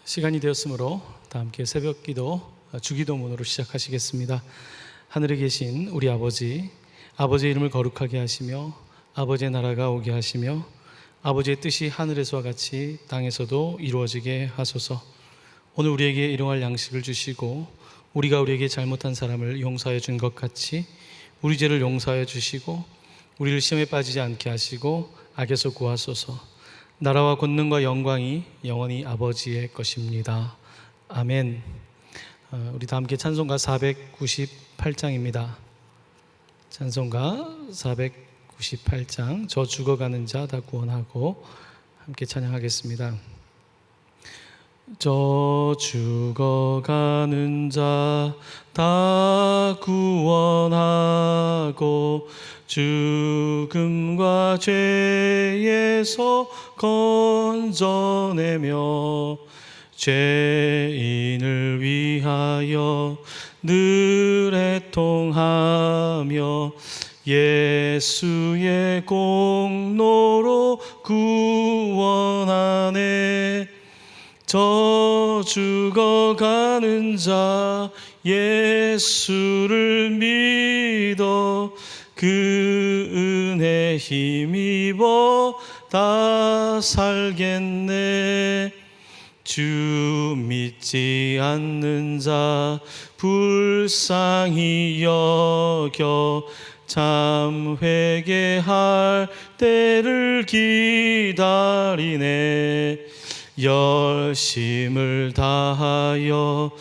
시간이 되었으므로 다 함께 새벽기도 주기도문으로 시작하시겠습니다. 하늘에 계신 우리 아버지, 아버지의 이름을 거룩하게 하시며 아버지의 나라가 오게 하시며 아버지의 뜻이 하늘에서와 같이 땅에서도 이루어지게 하소서. 오늘 우리에게 일용할 양식을 주시고 우리가 우리에게 잘못한 사람을 용서하여 준 것 같이 우리 죄를 용서하여 주시고 우리를 시험에 빠지지 않게 하시고 악에서 구하소서. 나라와 권능과 영광이 영원히 아버지의 것입니다. 아멘. 우리 다 함께 찬송가 498장입니다. 찬송가 498장 저 죽어가는 자 다 구원하고 함께 찬양하겠습니다. 저 죽어가는 자 다 구원하고 죽음과 죄에서 건져내며 죄인을 위하여 늘 애통하며 예수의 공로로 구원하네. 저 죽어가는 자 예수를 믿어 그 은혜 힘입어 다 살겠네. 주 믿지 않는 자 불쌍히 여겨 참 회개할 때를 기다리네. 열심을 다하여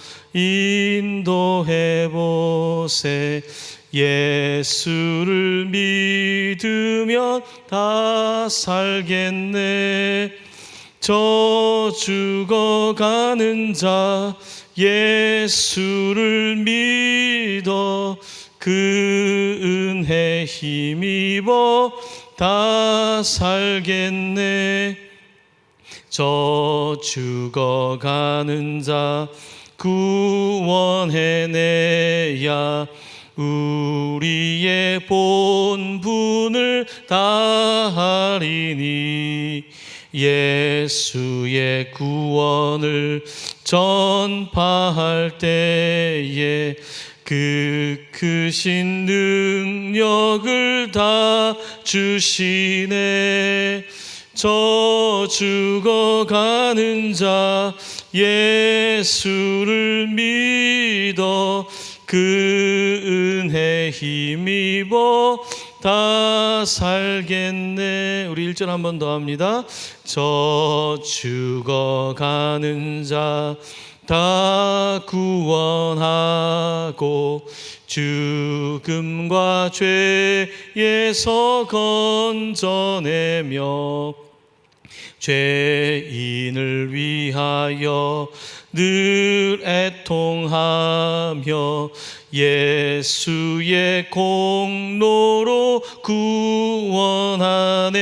인도해보세. 예수를 믿으면 다 살겠네. 저 죽어가는 자 예수를 믿어 그 은혜 힘입어 다 살겠네. 저 죽어가는 자 구원해내야 우리의 본분을 다하리니. 예수의 구원을 전파할 때에 그 크신 능력을 다 주시네. 저 죽어가는 자 예수를 믿어 그 은혜 힘입어 다 살겠네. 우리 1절 한 번 더 합니다. 저 죽어가는 자 다 구원하고 죽음과 죄에서 건져내며 죄인을 위하여 늘 애통하며 예수의 공로로 구원하네.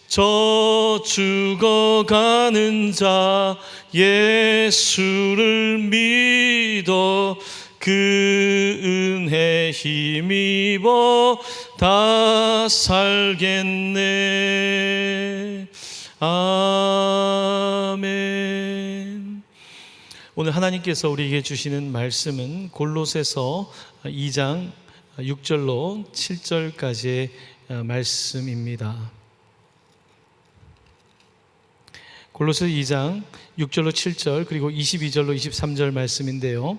저 죽어가는 자 예수를 믿어 그 은혜 힘입어 다 살겠네. 아멘. 오늘 하나님께서 우리에게 주시는 말씀은 골로새서 2장 6절로 7절까지의 말씀입니다. 골로새 2장 6절로 7절 그리고 22절로 23절 말씀인데요,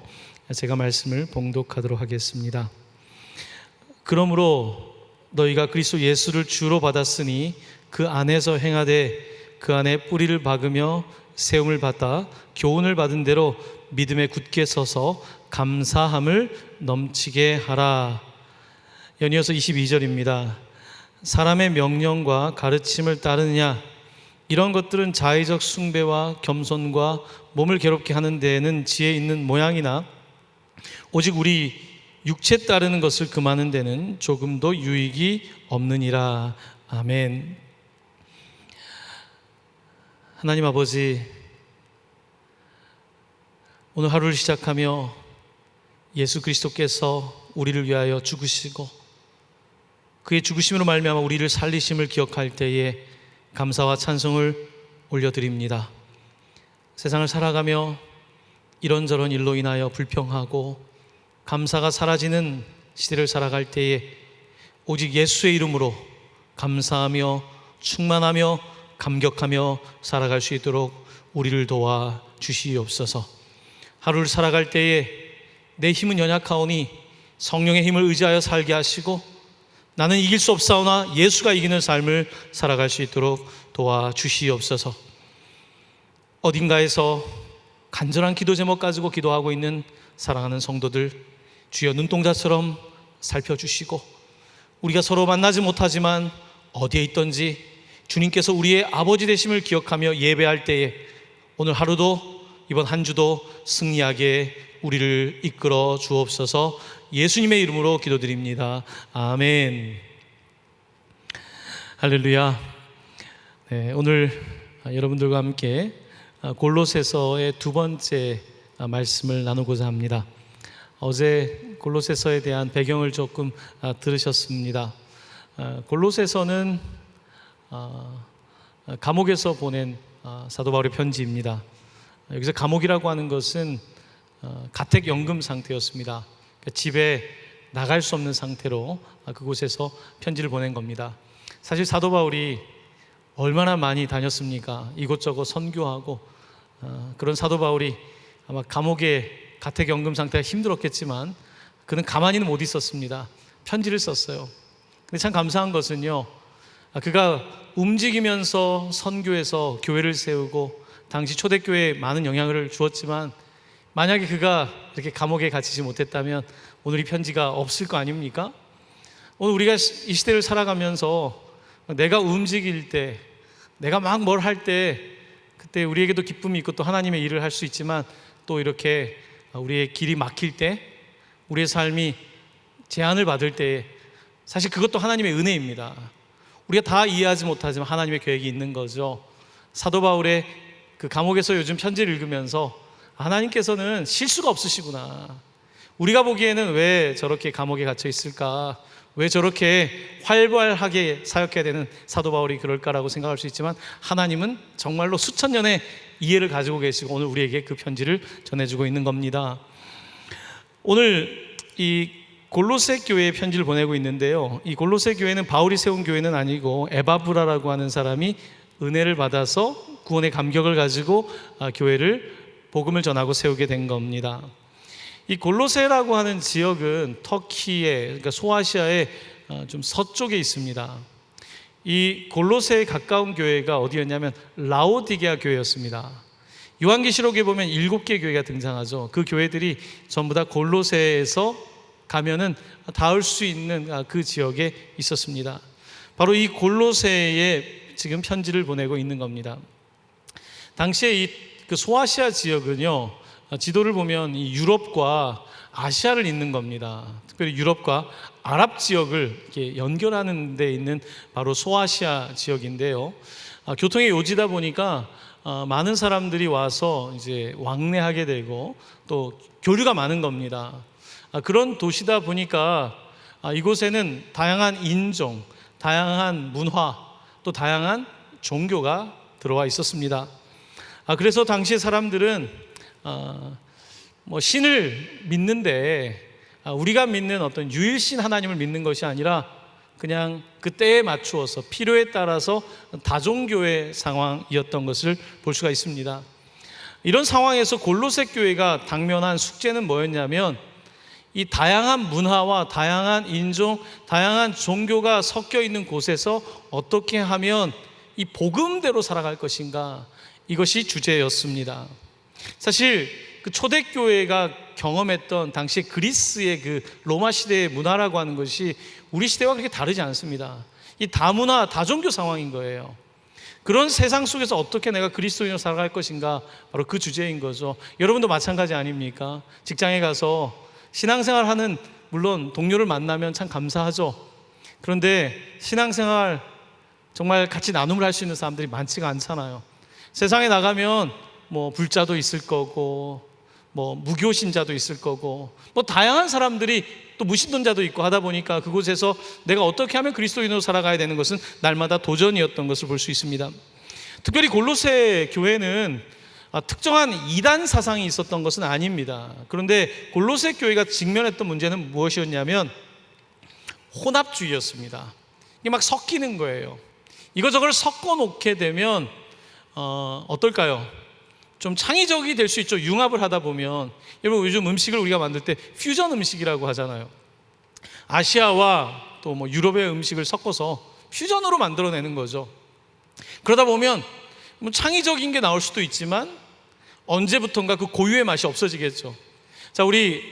제가 말씀을 봉독하도록 하겠습니다. 그러므로 너희가 그리스도 예수를 주로 받았으니 그 안에서 행하되 그 안에 뿌리를 박으며 세움을 받아 교훈을 받은 대로 믿음에 굳게 서서 감사함을 넘치게 하라. 연이어서 22절입니다. 사람의 명령과 가르침을 따르느냐? 이런 것들은 자의적 숭배와 겸손과 몸을 괴롭게 하는 데에는 지혜 있는 모양이나 오직 우리 육체 따르는 것을 금하는 데는 조금도 유익이 없느니라. 아멘. 하나님 아버지, 오늘 하루를 시작하며 예수 그리스도께서 우리를 위하여 죽으시고 그의 죽으심으로 말미암아 우리를 살리심을 기억할 때에 감사와 찬송을 올려드립니다. 세상을 살아가며 이런저런 일로 인하여 불평하고 감사가 사라지는 시대를 살아갈 때에 오직 예수의 이름으로 감사하며 충만하며 감격하며 살아갈 수 있도록 우리를 도와 주시옵소서. 하루를 살아갈 때에 내 힘은 연약하오니 성령의 힘을 의지하여 살게 하시고 나는 이길 수 없사오나 예수가 이기는 삶을 살아갈 수 있도록 도와 주시옵소서. 어딘가에서 간절한 기도 제목 가지고 기도하고 있는 사랑하는 성도들, 주여 눈동자처럼 살펴주시고 우리가 서로 만나지 못하지만 어디에 있든지 주님께서 우리의 아버지 되심을 기억하며 예배할 때에 오늘 하루도 이번 한 주도 승리하게 우리를 이끌어 주옵소서. 예수님의 이름으로 기도드립니다. 아멘. 할렐루야. 네, 오늘 여러분들과 함께 골로새서의 두 번째 말씀을 나누고자 합니다. 어제 골로새서에 대한 배경을 조금 들으셨습니다. 골로새서는 감옥에서 보낸 사도 바울의 편지입니다. 여기서 감옥이라고 하는 것은 가택연금 상태였습니다. 그러니까 집에 나갈 수 없는 상태로 그곳에서 편지를 보낸 겁니다. 사실 사도 바울이 얼마나 많이 다녔습니까? 이곳저곳 선교하고 그런 사도 바울이 아마 감옥에 가택연금 상태가 힘들었겠지만 그는 가만히는 못 있었습니다. 편지를 썼어요. 근데 참 감사한 것은요, 그가 움직이면서 선교해서 교회를 세우고 당시 초대교회에 많은 영향을 주었지만 만약에 그가 이렇게 감옥에 갇히지 못했다면 오늘 이 편지가 없을 거 아닙니까? 오늘 우리가 이 시대를 살아가면서 내가 움직일 때, 내가 막 뭘 할 때 그때 우리에게도 기쁨이 있고 또 하나님의 일을 할 수 있지만 또 이렇게 우리의 길이 막힐 때, 우리의 삶이 제한을 받을 때 사실 그것도 하나님의 은혜입니다. 우리가 다 이해하지 못하지만 하나님의 계획이 있는 거죠. 사도 바울의 그 감옥에서 요즘 편지를 읽으면서 하나님께서는 실수가 없으시구나. 우리가 보기에는 왜 저렇게 감옥에 갇혀 있을까? 왜 저렇게 활발하게 사역해야 되는 사도 바울이 그럴까라고 생각할 수 있지만 하나님은 정말로 수천 년의 이해를 가지고 계시고 오늘 우리에게 그 편지를 전해주고 있는 겁니다. 오늘 이 골로새 교회에 편지를 보내고 있는데요, 이 골로새 교회는 바울이 세운 교회는 아니고 에바브라라고 하는 사람이 은혜를 받아서 구원의 감격을 가지고 교회를 복음을 전하고 세우게 된 겁니다. 이 골로새라고 하는 지역은 터키의, 그러니까 소아시아의 좀 서쪽에 있습니다. 이 골로새에 가까운 교회가 어디였냐면 라오디게아 교회였습니다. 요한계시록에 보면 7개 교회가 등장하죠. 그 교회들이 전부 다 골로새에서 가면은 닿을 수 있는 그 지역에 있었습니다. 바로 이 골로새에 지금 편지를 보내고 있는 겁니다. 당시에 그 소아시아 지역은요, 지도를 보면 이 유럽과 아시아를 잇는 겁니다. 특별히 유럽과 아랍 지역을 이렇게 연결하는 데 있는 바로 소아시아 지역인데요. 교통의 요지다 보니까 많은 사람들이 와서 이제 왕래하게 되고 또 교류가 많은 겁니다. 그런 도시다 보니까 이곳에는 다양한 인종, 다양한 문화, 또 다양한 종교가 들어와 있었습니다. 그래서 당시 사람들은 신을 믿는데 우리가 믿는 어떤 유일신 하나님을 믿는 것이 아니라 그냥 그 때에 맞추어서 필요에 따라서 다종교의 상황이었던 것을 볼 수가 있습니다. 이런 상황에서 골로새 교회가 당면한 숙제는 뭐였냐면 이 다양한 문화와 다양한 인종, 다양한 종교가 섞여 있는 곳에서 어떻게 하면 이 복음대로 살아갈 것인가, 이것이 주제였습니다. 사실 그 초대교회가 경험했던 당시 그리스의 그 로마 시대의 문화라고 하는 것이 우리 시대와 그렇게 다르지 않습니다. 이 다문화, 다종교 상황인 거예요. 그런 세상 속에서 어떻게 내가 그리스도인으로 살아갈 것인가, 바로 그 주제인 거죠. 여러분도 마찬가지 아닙니까? 직장에 가서 신앙생활하는, 물론 동료를 만나면 참 감사하죠. 그런데 신앙생활 정말 같이 나눔을 할 수 있는 사람들이 많지가 않잖아요. 세상에 나가면 뭐 불자도 있을 거고 뭐 무교신자도 있을 거고 뭐 다양한 사람들이 또 무신론자도 있고 하다 보니까 그곳에서 내가 어떻게 하면 그리스도인으로 살아가야 되는 것은 날마다 도전이었던 것을 볼 수 있습니다. 특별히 골로새 교회는 특정한 이단 사상이 있었던 것은 아닙니다. 그런데 골로새 교회가 직면했던 문제는 무엇이었냐면 혼합주의였습니다. 이게 막 섞이는 거예요. 이거저걸 섞어 놓게 되면 어떨까요? 좀 창의적이 될 수 있죠. 융합을 하다 보면. 여러분, 요즘 음식을 우리가 만들 때 퓨전 음식이라고 하잖아요. 아시아와 또 뭐 유럽의 음식을 섞어서 퓨전으로 만들어내는 거죠. 그러다 보면 뭐 창의적인 게 나올 수도 있지만 언제부턴가 그 고유의 맛이 없어지겠죠. 자, 우리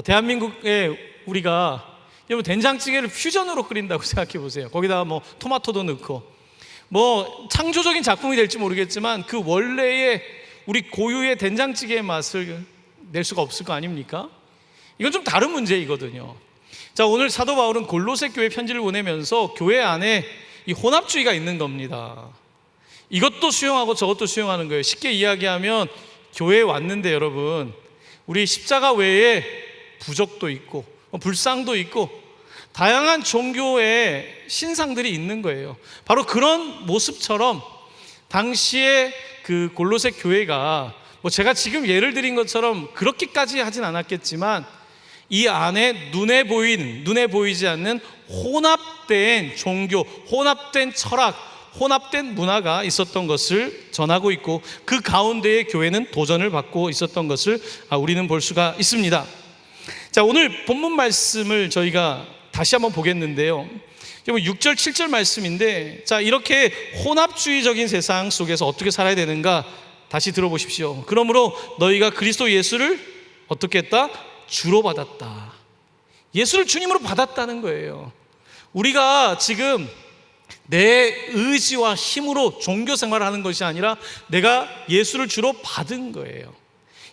대한민국에 우리가 여러분 된장찌개를 퓨전으로 끓인다고 생각해 보세요. 거기다가 뭐 토마토도 넣고 뭐 창조적인 작품이 될지 모르겠지만 그 원래의 우리 고유의 된장찌개의 맛을 낼 수가 없을 거 아닙니까? 이건 좀 다른 문제이거든요. 자, 오늘 사도 바울은 골로새 교회 편지를 보내면서 교회 안에 이 혼합주의가 있는 겁니다. 이것도 수용하고 저것도 수용하는 거예요. 쉽게 이야기하면 교회에 왔는데 여러분, 우리 십자가 외에 부적도 있고 불상도 있고 다양한 종교의 신상들이 있는 거예요. 바로 그런 모습처럼 당시에 그 골로새 교회가 뭐 제가 지금 예를 드린 것처럼 그렇게까지 하진 않았겠지만 이 안에 눈에 보이지 않는 혼합된 종교, 혼합된 철학, 혼합된 문화가 있었던 것을 전하고 있고 그 가운데에 교회는 도전을 받고 있었던 것을 우리는 볼 수가 있습니다. 자, 오늘 본문 말씀을 저희가 다시 한번 보겠는데요. 6절, 7절 말씀인데, 자, 이렇게 혼합주의적인 세상 속에서 어떻게 살아야 되는가 다시 들어보십시오. 그러므로 너희가 그리스도 예수를 어떻게 했다? 주로 받았다. 예수를 주님으로 받았다는 거예요. 우리가 지금 내 의지와 힘으로 종교 생활을 하는 것이 아니라 내가 예수를 주로 받은 거예요.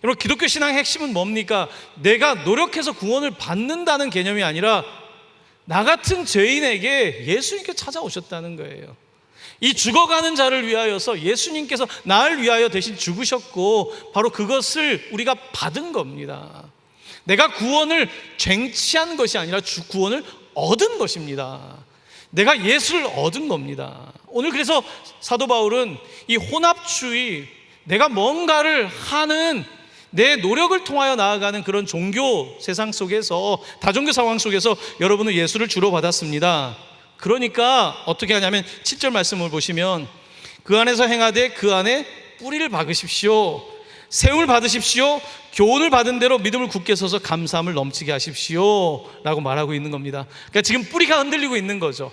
여러분, 기독교 신앙의 핵심은 뭡니까? 내가 노력해서 구원을 받는다는 개념이 아니라 나 같은 죄인에게 예수님께 찾아오셨다는 거예요. 이 죽어가는 자를 위하여서 예수님께서 나를 위하여 대신 죽으셨고 바로 그것을 우리가 받은 겁니다. 내가 구원을 쟁취한 것이 아니라 구원을 얻은 것입니다. 내가 예수를 얻은 겁니다. 오늘 그래서 사도 바울은 이 혼합주의, 내가 뭔가를 하는 내 노력을 통하여 나아가는 그런 종교 세상 속에서, 다종교 상황 속에서 여러분은 예수를 주로 받았습니다. 그러니까 어떻게 하냐면 7절 말씀을 보시면 그 안에서 행하되 그 안에 뿌리를 박으십시오. 세움을 받으십시오. 교훈을 받은 대로 믿음을 굳게 서서 감사함을 넘치게 하십시오 라고 말하고 있는 겁니다. 그러니까 지금 뿌리가 흔들리고 있는 거죠.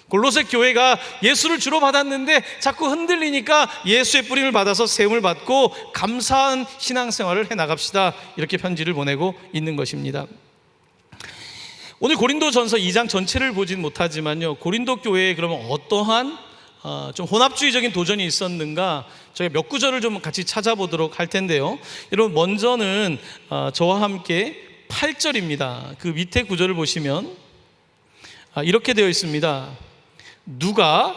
골로새 교회가 예수를 주로 받았는데 자꾸 흔들리니까 예수의 뿌림을 받아서 세움을 받고 감사한 신앙생활을 해나갑시다, 이렇게 편지를 보내고 있는 것입니다. 오늘 고린도전서 2장 전체를 보진 못하지만요, 고린도 교회에 그러면 어떠한 좀 혼합주의적인 도전이 있었는가 저희가 몇 구절을 좀 같이 찾아보도록 할 텐데요. 여러분, 먼저는 저와 함께 8절입니다. 그 밑에 구절을 보시면 이렇게 되어 있습니다. 누가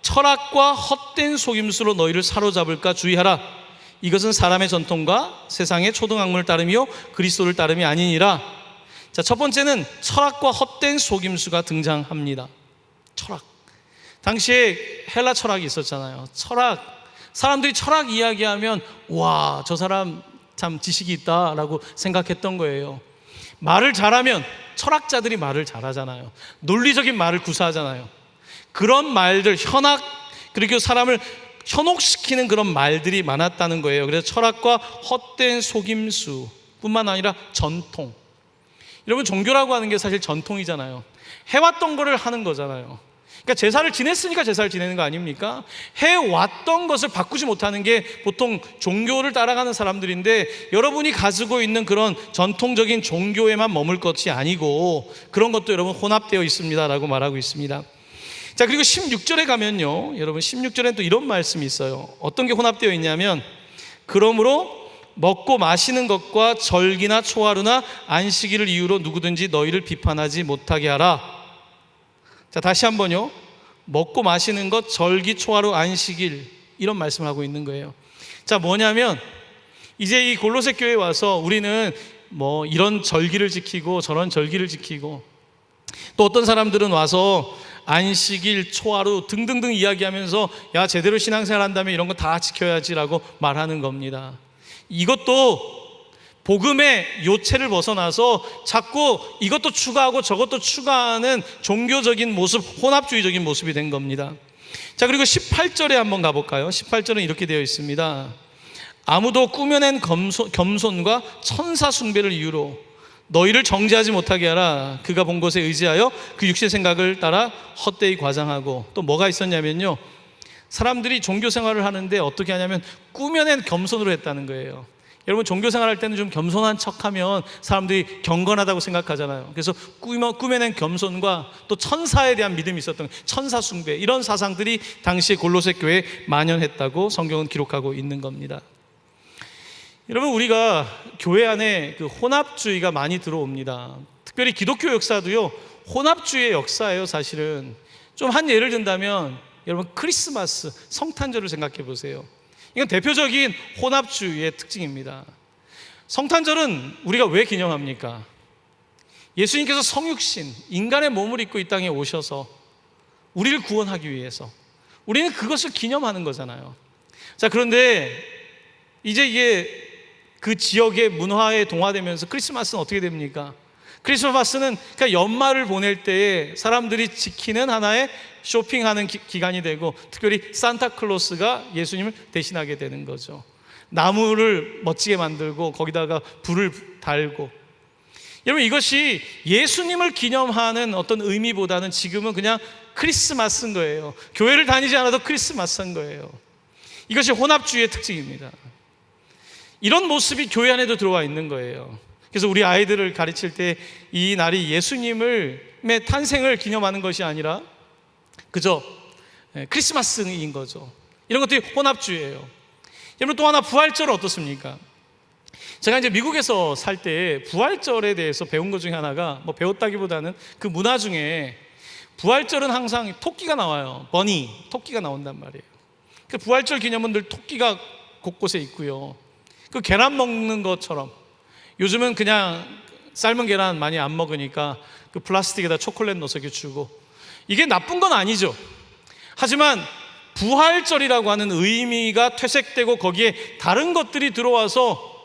철학과 헛된 속임수로 너희를 사로잡을까 주의하라. 이것은 사람의 전통과 세상의 초등학문을 따름이요 그리스도를 따름이 아니니라. 자, 첫 번째는 철학과 헛된 속임수가 등장합니다. 철학. 당시에 헬라 철학이 있었잖아요. 철학. 사람들이 철학 이야기하면 와, 저 사람 참 지식이 있다라고 생각했던 거예요. 말을 잘하면, 철학자들이 말을 잘하잖아요. 논리적인 말을 구사하잖아요. 그런 말들, 현학, 그리고 사람을 현혹시키는 그런 말들이 많았다는 거예요. 그래서 철학과 헛된 속임수 뿐만 아니라 전통. 여러분, 종교라고 하는 게 사실 전통이잖아요. 해왔던 거를 하는 거잖아요. 그러니까 제사를 지냈으니까 제사를 지내는 거 아닙니까? 해왔던 것을 바꾸지 못하는 게 보통 종교를 따라가는 사람들인데, 여러분이 가지고 있는 그런 전통적인 종교에만 머물 것이 아니고 그런 것도 여러분 혼합되어 있습니다 라고 말하고 있습니다. 자, 그리고 16절에 가면요, 여러분 16절에 또 이런 말씀이 있어요. 어떤 게 혼합되어 있냐면, 그러므로 먹고 마시는 것과 절기나 초하루나 안식일을 이유로 누구든지 너희를 비판하지 못하게 하라. 자, 다시 한번요. 먹고 마시는 것, 절기, 초하루, 안식일, 이런 말씀을 하고 있는 거예요. 자, 뭐냐면 이제 이 골로새 교회에 와서 우리는 뭐 이런 절기를 지키고 저런 절기를 지키고, 또 어떤 사람들은 와서 안식일, 초하루 등등등 이야기하면서 야, 제대로 신앙생활 한다면 이런 거 다 지켜야지라고 말하는 겁니다. 이것도 복음의 요체를 벗어나서 자꾸 이것도 추가하고 저것도 추가하는 종교적인 모습, 혼합주의적인 모습이 된 겁니다. 자, 그리고 18절에 한번 가볼까요? 18절은 이렇게 되어 있습니다. 아무도 꾸며낸 겸손과 천사 숭배를 이유로 너희를 정죄하지 못하게 하라. 그가 본 것에 의지하여 그 육신의 생각을 따라 헛되이 과장하고. 또 뭐가 있었냐면요, 사람들이 종교 생활을 하는데 어떻게 하냐면 꾸며낸 겸손으로 했다는 거예요. 여러분, 종교 생활할 때는 좀 겸손한 척하면 사람들이 경건하다고 생각하잖아요. 그래서 꾸며낸 겸손과 또 천사에 대한 믿음이 있었던 천사 숭배, 이런 사상들이 당시에 골로새 교회에 만연했다고 성경은 기록하고 있는 겁니다. 여러분, 우리가 교회 안에 그 혼합주의가 많이 들어옵니다. 특별히 기독교 역사도요, 혼합주의의 역사예요. 사실은 좀 한 예를 든다면 여러분, 크리스마스, 성탄절을 생각해 보세요. 이건 대표적인 혼합주의의 특징입니다. 성탄절은 우리가 왜 기념합니까? 예수님께서 성육신, 인간의 몸을 입고 이 땅에 오셔서 우리를 구원하기 위해서 우리는 그것을 기념하는 거잖아요. 자, 그런데 이제 이게 그 지역의 문화에 동화되면서 크리스마스는 어떻게 됩니까? 크리스마스는 그러니까 연말을 보낼 때에 사람들이 지키는 하나의 쇼핑하는 기간이 되고, 특별히 산타클로스가 예수님을 대신하게 되는 거죠. 나무를 멋지게 만들고 거기다가 불을 달고. 여러분, 이것이 예수님을 기념하는 어떤 의미보다는 지금은 그냥 크리스마스인 거예요. 교회를 다니지 않아도 크리스마스인 거예요. 이것이 혼합주의의 특징입니다. 이런 모습이 교회 안에도 들어와 있는 거예요. 그래서 우리 아이들을 가르칠 때 이 날이 예수님의 탄생을 기념하는 것이 아니라 그저 크리스마스인 거죠. 이런 것들이 혼합주의예요. 여러분, 또 하나, 부활절은 어떻습니까? 제가 이제 미국에서 살 때 부활절에 대해서 배운 것 중에 하나가, 뭐 배웠다기보다는 그 문화 중에 부활절은 항상 토끼가 나와요. 버니, 토끼가 나온단 말이에요. 그 부활절 기념은들 토끼가 곳곳에 있고요. 그 계란 먹는 것처럼 요즘은 그냥 삶은 계란 많이 안 먹으니까 그 플라스틱에다 초콜릿 넣어서 주고, 이게 나쁜 건 아니죠. 하지만 부활절이라고 하는 의미가 퇴색되고 거기에 다른 것들이 들어와서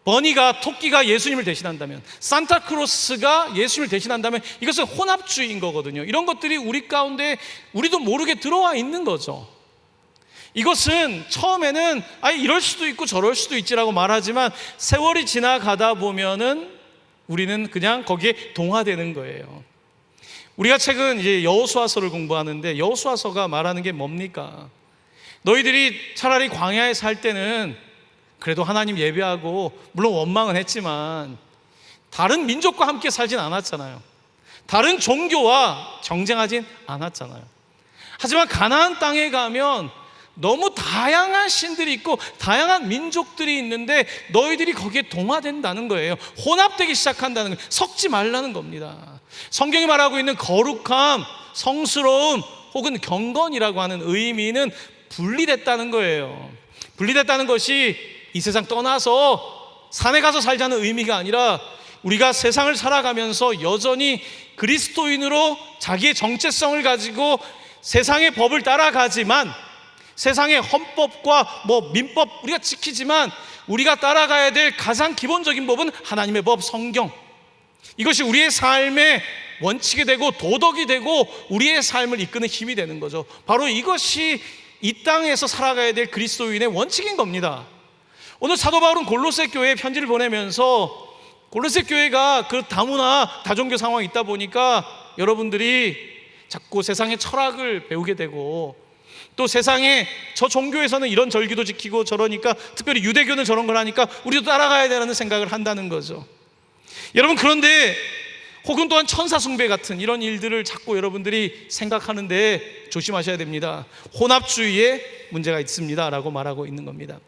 버니가, 토끼가 예수님을 대신한다면, 산타크로스가 예수님을 대신한다면 이것은 혼합주의인 거거든요. 이런 것들이 우리 가운데 우리도 모르게 들어와 있는 거죠. 이것은 처음에는 이럴 수도 있고 저럴 수도 있지라고 말하지만 세월이 지나가다 보면은 우리는 그냥 거기에 동화되는 거예요. 우리가 최근 이제 여호수아서를 공부하는데, 여호수아서가 말하는 게 뭡니까? 너희들이 차라리 광야에 살 때는 그래도 하나님 예배하고, 물론 원망은 했지만 다른 민족과 함께 살진 않았잖아요. 다른 종교와 경쟁하진 않았잖아요. 하지만 가나안 땅에 가면 너무 다양한 신들이 있고 다양한 민족들이 있는데 너희들이 거기에 동화된다는 거예요. 혼합되기 시작한다는 거예요. 섞지 말라는 겁니다. 성경이 말하고 있는 거룩함, 성스러움 혹은 경건이라고 하는 의미는 분리됐다는 거예요. 분리됐다는 것이 이 세상 떠나서 산에 가서 살자는 의미가 아니라, 우리가 세상을 살아가면서 여전히 그리스도인으로 자기의 정체성을 가지고 세상의 법을 따라가지만, 세상의 헌법과 민법 우리가 지키지만 우리가 따라가야 될 가장 기본적인 법은 하나님의 법, 성경. 이것이 우리의 삶의 원칙이 되고 도덕이 되고 우리의 삶을 이끄는 힘이 되는 거죠. 바로 이것이 이 땅에서 살아가야 될 그리스도인의 원칙인 겁니다. 오늘 사도 바울은 골로새 교회에 편지를 보내면서, 골로새 교회가 그 다문화 다종교 상황이 있다 보니까 여러분들이 자꾸 세상의 철학을 배우게 되고, 또 세상에 저 종교에서는 이런 절기도 지키고 저러니까, 특별히 유대교는 저런 걸 하니까 우리도 따라가야 되는 생각을 한다는 거죠. 여러분, 그런데 혹은 또한 천사 숭배 같은 이런 일들을 자꾸 여러분들이 생각하는데 조심하셔야 됩니다. 혼합주의에 문제가 있습니다 라고 말하고 있는 겁니다.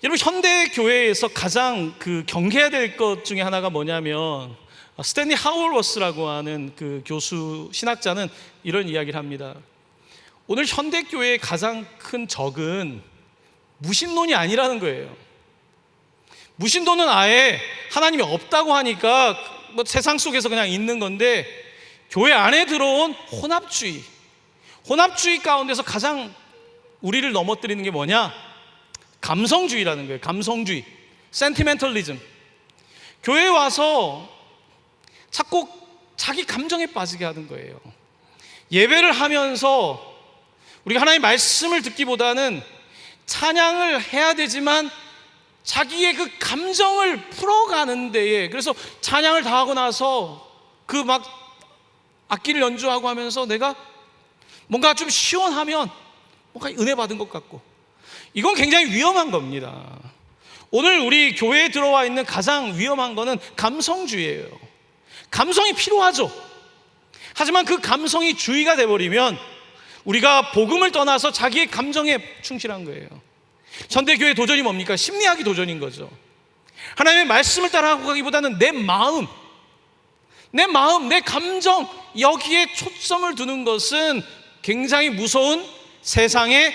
여러분, 현대 교회에서 가장 경계해야 될 것 중에 하나가 뭐냐면, 스탠리 하울워스라고 하는 그 교수, 신학자는 이런 이야기를 합니다. 오늘 현대교회의 가장 큰 적은 무신론이 아니라는 거예요. 무신론은 아예 하나님이 없다고 하니까 세상 속에서 그냥 있는 건데, 교회 안에 들어온 혼합주의 가운데서 가장 우리를 넘어뜨리는 게 뭐냐? 감성주의라는 거예요. 감성주의, 센티멘털리즘. 교회에 와서 자꾸 자기 감정에 빠지게 하는 거예요. 예배를 하면서 우리가 하나님의 말씀을 듣기보다는 찬양을 해야 되지만 자기의 그 감정을 풀어가는 데에, 그래서 찬양을 다 하고 나서 그 막 악기를 연주하고 하면서 내가 뭔가 좀 시원하면 뭔가 은혜 받은 것 같고, 이건 굉장히 위험한 겁니다. 오늘 우리 교회에 들어와 있는 가장 위험한 거는 감성주의예요. 감성이 필요하죠. 하지만 그 감성이 주의가 돼버리면 우리가 복음을 떠나서 자기의 감정에 충실한 거예요. 현대교회의 도전이 뭡니까? 심리학이 도전인 거죠. 하나님의 말씀을 따라가고 가기보다는 내 마음, 내 감정, 여기에 초점을 두는 것은 굉장히 무서운 세상의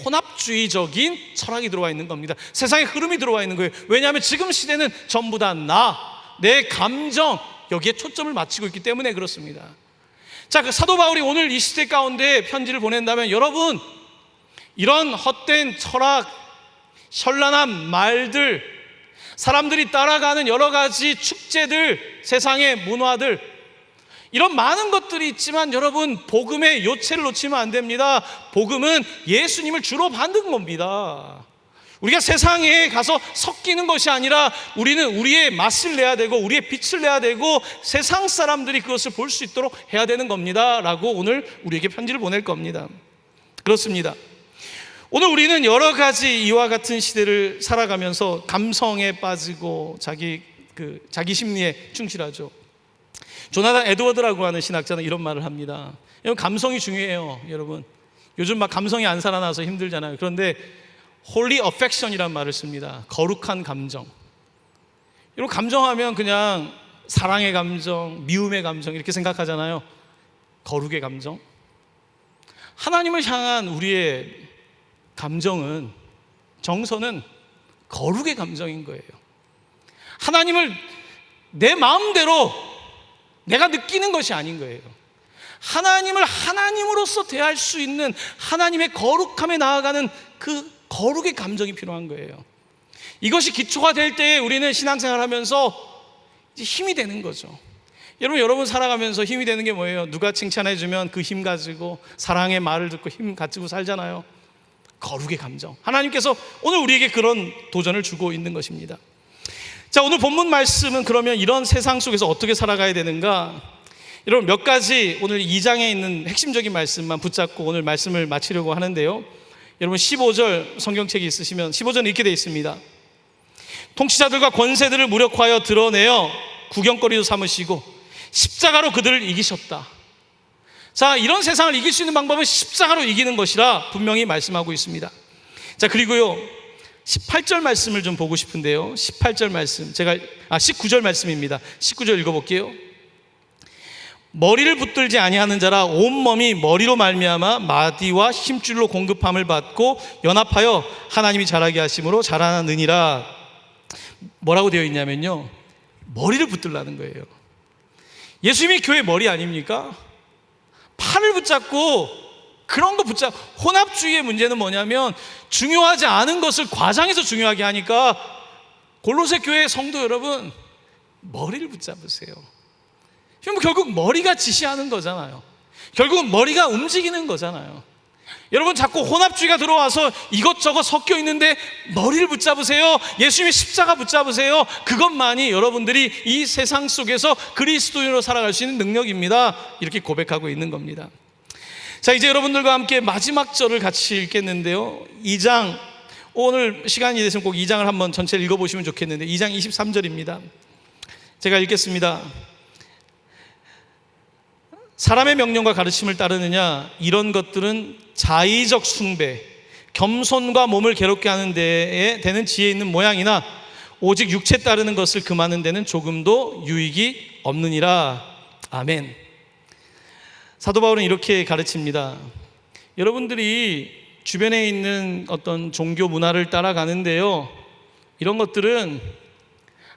혼합주의적인 철학이 들어와 있는 겁니다. 세상의 흐름이 들어와 있는 거예요. 왜냐하면 지금 시대는 전부 다 내 감정, 여기에 초점을 맞추고 있기 때문에 그렇습니다. 자, 그 사도 바울이 오늘 이 시대 가운데 편지를 보낸다면, 여러분, 이런 헛된 철학, 현란한 말들, 사람들이 따라가는 여러 가지 축제들, 세상의 문화들, 이런 많은 것들이 있지만 여러분, 복음의 요체를 놓치면 안 됩니다. 복음은 예수님을 주로 받는 겁니다. 우리가 세상에 가서 섞이는 것이 아니라 우리는 우리의 맛을 내야 되고 우리의 빛을 내야 되고 세상 사람들이 그것을 볼 수 있도록 해야 되는 겁니다 라고 오늘 우리에게 편지를 보낼 겁니다. 그렇습니다. 오늘 우리는 여러 가지 이와 같은 시대를 살아가면서 감성에 빠지고 자기 심리에 충실하죠. 조나단 에드워드라고 하는 신학자는 이런 말을 합니다. 여러분, 감성이 중요해요. 여러분, 요즘 막 감성이 안 살아나서 힘들잖아요. 그런데 Holy affection이란 말을 씁니다. 거룩한 감정. 여러분, 감정하면 그냥 사랑의 감정, 미움의 감정 이렇게 생각하잖아요. 거룩의 감정. 하나님을 향한 우리의 감정은, 정서는 거룩의 감정인 거예요. 하나님을 내 마음대로 내가 느끼는 것이 아닌 거예요. 하나님을 하나님으로서 대할 수 있는 하나님의 거룩함에 나아가는 그 거룩의 감정이 필요한 거예요. 이것이 기초가 될 때에 우리는 신앙생활 하면서 이제 힘이 되는 거죠. 여러분 살아가면서 힘이 되는 게 뭐예요? 누가 칭찬해주면 그 힘 가지고, 사랑의 말을 듣고 힘 가지고 살잖아요. 거룩의 감정. 하나님께서 오늘 우리에게 그런 도전을 주고 있는 것입니다. 자, 오늘 본문 말씀은 그러면 이런 세상 속에서 어떻게 살아가야 되는가? 여러분, 몇 가지 오늘 2장에 있는 핵심적인 말씀만 붙잡고 오늘 말씀을 마치려고 하는데요. 여러분, 15절 성경책이 있으시면 15절은 이렇게 되어 있습니다. 통치자들과 권세들을 무력화하여 드러내어 구경거리로 삼으시고 십자가로 그들을 이기셨다. 자, 이런 세상을 이길 수 있는 방법은 십자가로 이기는 것이라 분명히 말씀하고 있습니다. 자, 그리고요 18절 말씀을 좀 보고 싶은데요. 18절 말씀, 19절 말씀입니다. 19절 읽어볼게요. 머리를 붙들지 아니하는 자라 온몸이 머리로 말미암아 마디와 힘줄로 공급함을 받고 연합하여 하나님이 자라게 하심으로 자라느니라. 뭐라고 되어 있냐면요, 머리를 붙들라는 거예요. 예수님이 교회 머리 아닙니까? 팔을 붙잡고 그런 거 붙잡고. 혼합주의의 문제는 뭐냐면 중요하지 않은 것을 과장해서 중요하게 하니까 골로새 교회 성도 여러분, 머리를 붙잡으세요. 결국 머리가 지시하는 거잖아요. 결국은 머리가 움직이는 거잖아요. 여러분, 자꾸 혼합주의가 들어와서 이것저것 섞여 있는데 머리를 붙잡으세요. 예수님의 십자가 붙잡으세요. 그것만이 여러분들이 이 세상 속에서 그리스도인으로 살아갈 수 있는 능력입니다. 이렇게 고백하고 있는 겁니다. 자, 이제 여러분들과 함께 마지막 절을 같이 읽겠는데요. 2장, 오늘 시간이 되시면 꼭 2장을 한번 전체를 읽어보시면 좋겠는데 2장 23절입니다. 제가 읽겠습니다. 사람의 명령과 가르침을 따르느냐? 이런 것들은 자의적 숭배, 겸손과 몸을 괴롭게 하는 데에 되는 지혜 있는 모양이나 오직 육체 따르는 것을 금하는 데는 조금도 유익이 없느니라. 아멘. 사도 바울은 이렇게 가르칩니다. 여러분들이 주변에 있는 어떤 종교 문화를 따라가는데요, 이런 것들은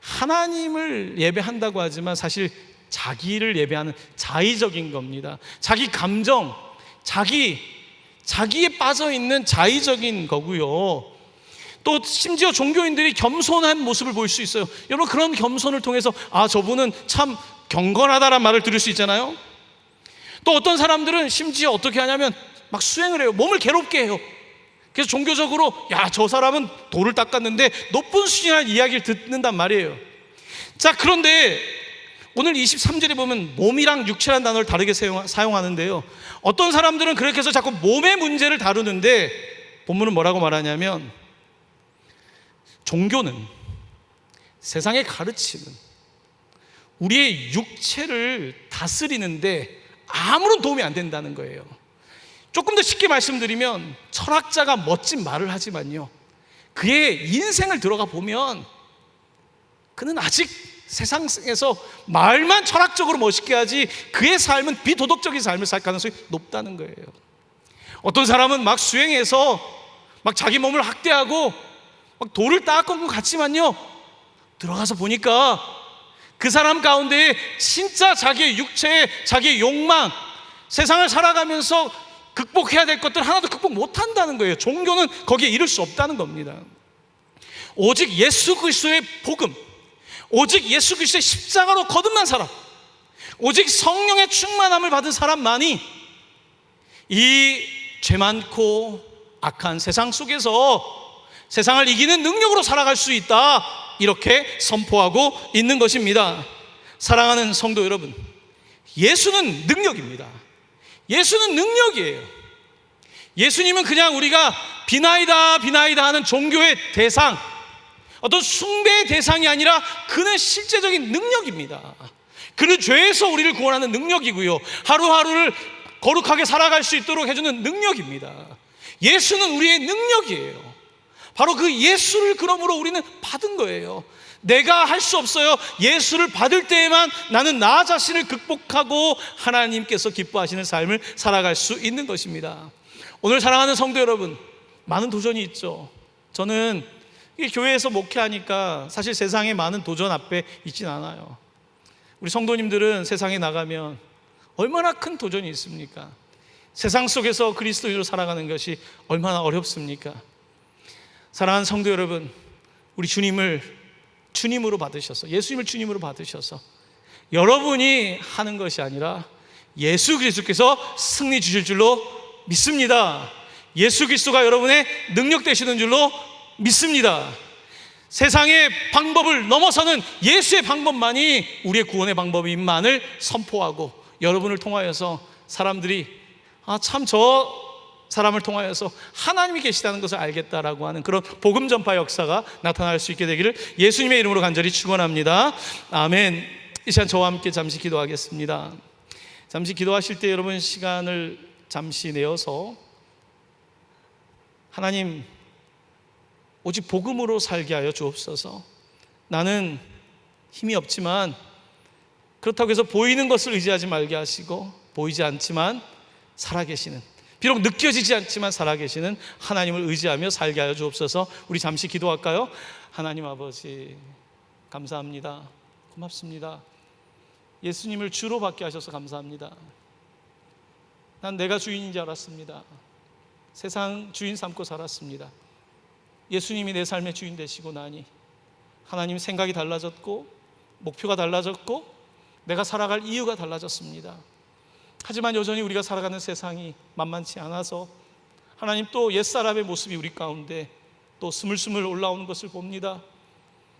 하나님을 예배한다고 하지만 사실 자기를 예배하는 자의적인 겁니다. 자기 감정, 자기에 빠져 있는 자의적인 거고요. 또 심지어 종교인들이 겸손한 모습을 보일 수 있어요. 여러분, 그런 겸손을 통해서 저분은 참 경건하다라는 말을 들을 수 있잖아요. 또 어떤 사람들은 심지어 어떻게 하냐면 막 수행을 해요. 몸을 괴롭게 해요. 그래서 종교적으로 저 사람은 돌을 닦았는데 높은 수준의 이야기를 듣는단 말이에요. 자, 그런데 오늘 23절에 보면 몸이랑 육체라는 단어를 다르게 사용하는데요, 어떤 사람들은 그렇게 해서 자꾸 몸의 문제를 다루는데 본문은 뭐라고 말하냐면, 종교는, 세상에 가르치는 우리의 육체를 다스리는데 아무런 도움이 안 된다는 거예요. 조금 더 쉽게 말씀드리면, 철학자가 멋진 말을 하지만요, 그의 인생을 들어가 보면 그는 아직 세상에서 말만 철학적으로 멋있게 하지 그의 삶은 비도덕적인 삶을 살 가능성이 높다는 거예요. 어떤 사람은 막 수행해서 막 자기 몸을 학대하고 막 돌을 닦은 것 같지만요, 들어가서 보니까 그 사람 가운데 진짜 자기의 육체, 자기의 욕망, 세상을 살아가면서 극복해야 될 것들 하나도 극복 못한다는 거예요. 종교는 거기에 이를 수 없다는 겁니다. 오직 예수 그리스도의 복음, 오직 예수 그리스도의 십자가로 거듭난 사람, 오직 성령의 충만함을 받은 사람만이 이 죄 많고 악한 세상 속에서 세상을 이기는 능력으로 살아갈 수 있다, 이렇게 선포하고 있는 것입니다. 사랑하는 성도 여러분, 예수는 능력입니다. 예수는 능력이에요. 예수님은 그냥 우리가 비나이다 하는 종교의 대상, 어떤 숭배의 대상이 아니라 그는 실제적인 능력입니다. 그는 죄에서 우리를 구원하는 능력이고요, 하루하루를 거룩하게 살아갈 수 있도록 해주는 능력입니다. 예수는 우리의 능력이에요. 바로 그 예수를 그러므로 우리는 받은 거예요. 내가 할 수 없어요. 예수를 받을 때에만 나는 나 자신을 극복하고 하나님께서 기뻐하시는 삶을 살아갈 수 있는 것입니다. 오늘 사랑하는 성도 여러분, 많은 도전이 있죠. 저는 이 교회에서 목회하니까 사실 세상에 많은 도전 앞에 있진 않아요. 우리 성도님들은 세상에 나가면 얼마나 큰 도전이 있습니까? 세상 속에서 그리스도인으로 살아가는 것이 얼마나 어렵습니까? 사랑하는 성도 여러분, 우리 주님을 주님으로 받으셔서, 예수님을 주님으로 받으셔서 여러분이 하는 것이 아니라 예수 그리스도께서 승리 주실 줄로 믿습니다. 예수 그리스도가 여러분의 능력 되시는 줄로 믿습니다. 세상의 방법을 넘어서는 예수의 방법만이 우리의 구원의 방법임만을 선포하고, 여러분을 통하여서 사람들이 참 저 사람을 통하여서 하나님이 계시다는 것을 알겠다라고 하는 그런 복음 전파 역사가 나타날 수 있게 되기를 예수님의 이름으로 간절히 축원합니다. 아멘. 이 시간 저와 함께 잠시 기도하겠습니다. 잠시 기도하실 때 여러분 시간을 잠시 내어서, 하나님, 오직 복음으로 살게 하여 주옵소서. 나는 힘이 없지만 그렇다고 해서 보이는 것을 의지하지 말게 하시고, 보이지 않지만 살아계시는, 비록 느껴지지 않지만 살아계시는 하나님을 의지하며 살게 하여 주옵소서. 우리 잠시 기도할까요? 하나님 아버지, 감사합니다. 고맙습니다. 예수님을 주로 받게 하셔서 감사합니다. 난 내가 주인인 줄 알았습니다. 세상 주인 삼고 살았습니다. 예수님이 내 삶의 주인 되시고 나니 하나님 생각이 달라졌고, 목표가 달라졌고, 내가 살아갈 이유가 달라졌습니다. 하지만 여전히 우리가 살아가는 세상이 만만치 않아서 하나님, 또 옛사람의 모습이 우리 가운데 또 스물스물 올라오는 것을 봅니다.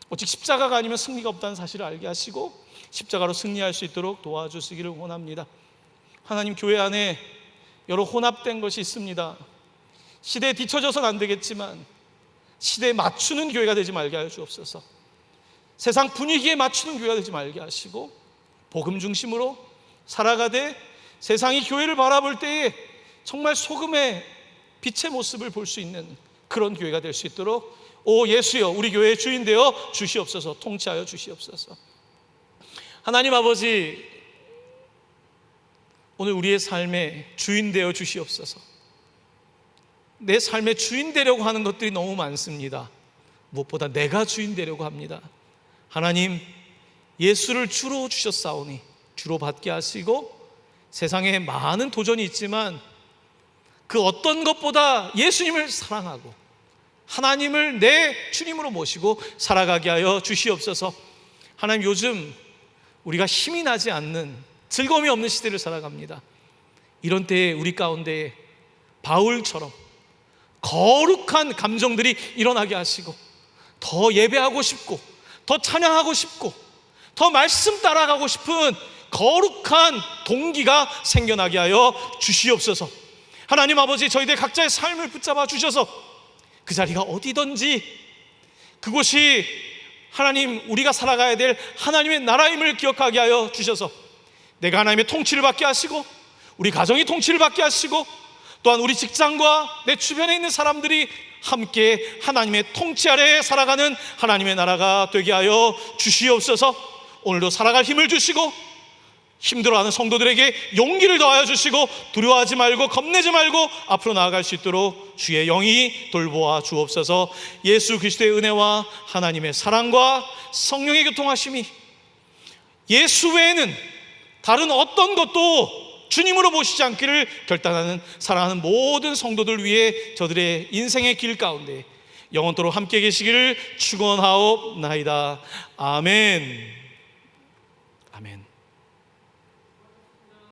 오직 십자가가 아니면 승리가 없다는 사실을 알게 하시고 십자가로 승리할 수 있도록 도와주시기를 원합니다. 하나님, 교회 안에 여러 혼합된 것이 있습니다. 시대에 뒤처져서는 안 되겠지만 시대에 맞추는 교회가 되지 말게 하여 주옵소서. 세상 분위기에 맞추는 교회가 되지 말게 하시고 복음 중심으로 살아가되 세상이 교회를 바라볼 때에 정말 소금의 빛의 모습을 볼 수 있는 그런 교회가 될 수 있도록 오 예수여, 우리 교회의 주인 되어 주시옵소서. 통치하여 주시옵소서. 하나님 아버지, 오늘 우리의 삶의 주인 되어 주시옵소서. 내 삶의 주인 되려고 하는 것들이 너무 많습니다. 무엇보다 내가 주인 되려고 합니다. 하나님, 예수를 주로 주셨사오니 주로 받게 하시고, 세상에 많은 도전이 있지만 그 어떤 것보다 예수님을 사랑하고 하나님을 내 주님으로 모시고 살아가게 하여 주시옵소서. 하나님, 요즘 우리가 힘이 나지 않는, 즐거움이 없는 시대를 살아갑니다. 이런 때에 우리 가운데 바울처럼 거룩한 감정들이 일어나게 하시고, 더 예배하고 싶고, 더 찬양하고 싶고, 더 말씀 따라가고 싶은 거룩한 동기가 생겨나게 하여 주시옵소서. 하나님 아버지, 저희들 각자의 삶을 붙잡아 주셔서 그 자리가 어디든지 그곳이 하나님, 우리가 살아가야 될 하나님의 나라임을 기억하게 하여 주셔서 내가 하나님의 통치를 받게 하시고, 우리 가정이 통치를 받게 하시고, 또한 우리 직장과 내 주변에 있는 사람들이 함께 하나님의 통치 아래에 살아가는 하나님의 나라가 되게 하여 주시옵소서. 오늘도 살아갈 힘을 주시고, 힘들어하는 성도들에게 용기를 더하여 주시고, 두려워하지 말고 겁내지 말고 앞으로 나아갈 수 있도록 주의 영이 돌보아 주옵소서. 예수 그리스도의 은혜와 하나님의 사랑과 성령의 교통하심이 예수 외에는 다른 어떤 것도 주님으로 모시지 않기를 결단하는 사랑하는 모든 성도들 위해 저들의 인생의 길 가운데 영원토록 함께 계시기를 축원하옵나이다. 아멘. 아멘.